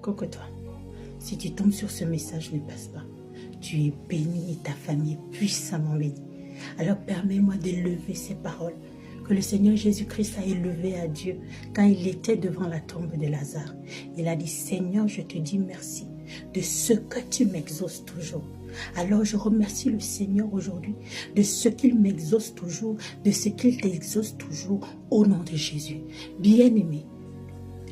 Coco-toi, si tu tombes sur ce message, ne passe pas. Tu es béni et ta famille est puissamment bénie. Alors permets-moi d'élever ces paroles que le Seigneur Jésus-Christ a élevées à Dieu quand il était devant la tombe de Lazare. Il a dit, Seigneur, je te dis merci de ce que tu m'exauces toujours. Alors je remercie le Seigneur aujourd'hui de ce qu'il m'exauce toujours, de ce qu'il t'exauce toujours au nom de Jésus. Bien-aimé,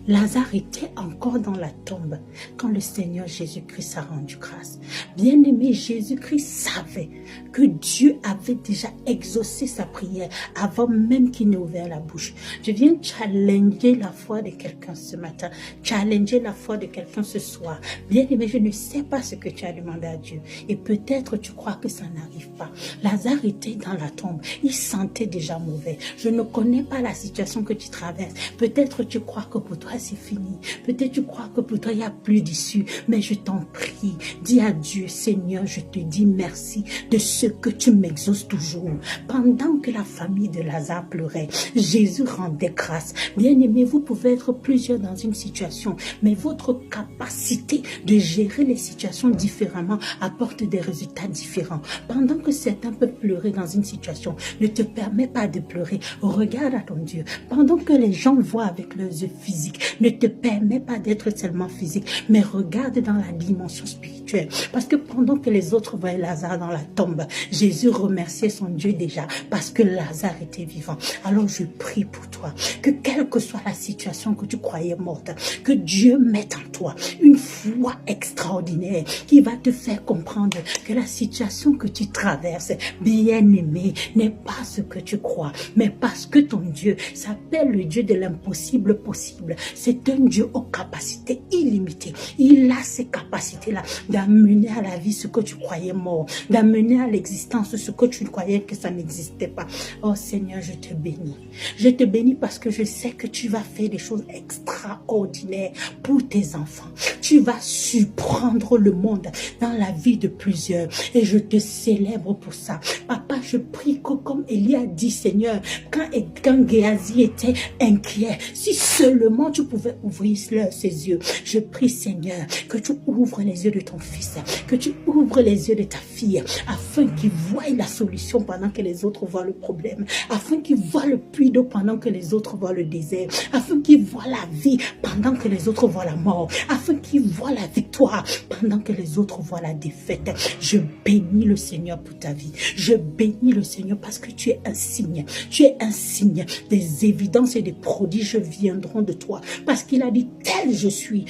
Lazare était encore dans la tombe quand le Seigneur Jésus-Christ a rendu grâce. Bien-aimé, Jésus-Christ savait que Dieu avait déjà exaucé sa prière avant même qu'il n'ait ouvert la bouche. Je viens challenger la foi de quelqu'un ce matin, challenger la foi de quelqu'un ce soir. Bien-aimé, je ne sais pas ce que tu as demandé à Dieu et peut-être tu crois que ça n'arrive pas. Lazare était dans la tombe, il sentait déjà mauvais. Je ne connais pas la situation que tu traverses. Peut-être tu crois que pour toi c'est fini. Peut-être tu crois que pour toi il n'y a plus d'issue. Mais je t'en prie, dis à Dieu, Seigneur, je te dis merci de ce que tu m'exauces toujours. Pendant que la famille de Lazare pleurait, Jésus rendait grâce. Bien-aimés, vous pouvez être plusieurs dans une situation, mais votre capacité de gérer les situations différemment apporte des résultats différents. Pendant que certains peuvent pleurer dans une situation, ne te permets pas de pleurer. Regarde à ton Dieu. Pendant que les gens voient avec leurs yeux physiques, ne te permets pas d'être seulement physique, mais regarde dans la dimension spirituelle. Parce que pendant que les autres voyaient Lazare dans la tombe, Jésus remerciait son Dieu déjà parce que Lazare était vivant. Alors je prie pour toi, que quelle que soit la situation que tu croyais morte, que Dieu mette en toi une foi extraordinaire qui va te faire comprendre que la situation que tu traverses, bien-aimé, n'est pas ce que tu crois, mais parce que ton Dieu s'appelle le Dieu de l'impossible possible. C'est un Dieu aux capacités illimitées. Il a ces capacités-là d'amener à la vie ce que tu croyais mort, d'amener à l'existence ce que tu croyais que ça n'existait pas. Oh Seigneur, je te bénis. Je te bénis parce que je sais que tu vas faire des choses extraordinaires pour tes enfants. Tu vas surprendre le monde dans la vie de plusieurs et je te célèbre pour ça. Papa, je prie que comme Élie a dit, Seigneur, quand Géasi était inquiet, si seulement tu pouvais ouvrir ses yeux, je prie, Seigneur, que tu ouvres les yeux de ton fils, que tu ouvres les yeux de ta fille, afin qu'il voie la solution pendant que les autres voient le problème, afin qu'il voie le puits d'eau pendant que les autres voient le désert, afin qu'il voie la vie pendant que les autres voient la mort, afin qu'il voie la victoire pendant que les autres voient la défaite. Je bénis le Seigneur pour ta vie. Je bénis le Seigneur parce que tu es un signe. Tu es un signe. Des évidences et des prodiges viendront de toi. Parce qu'il a dit, tel je suis,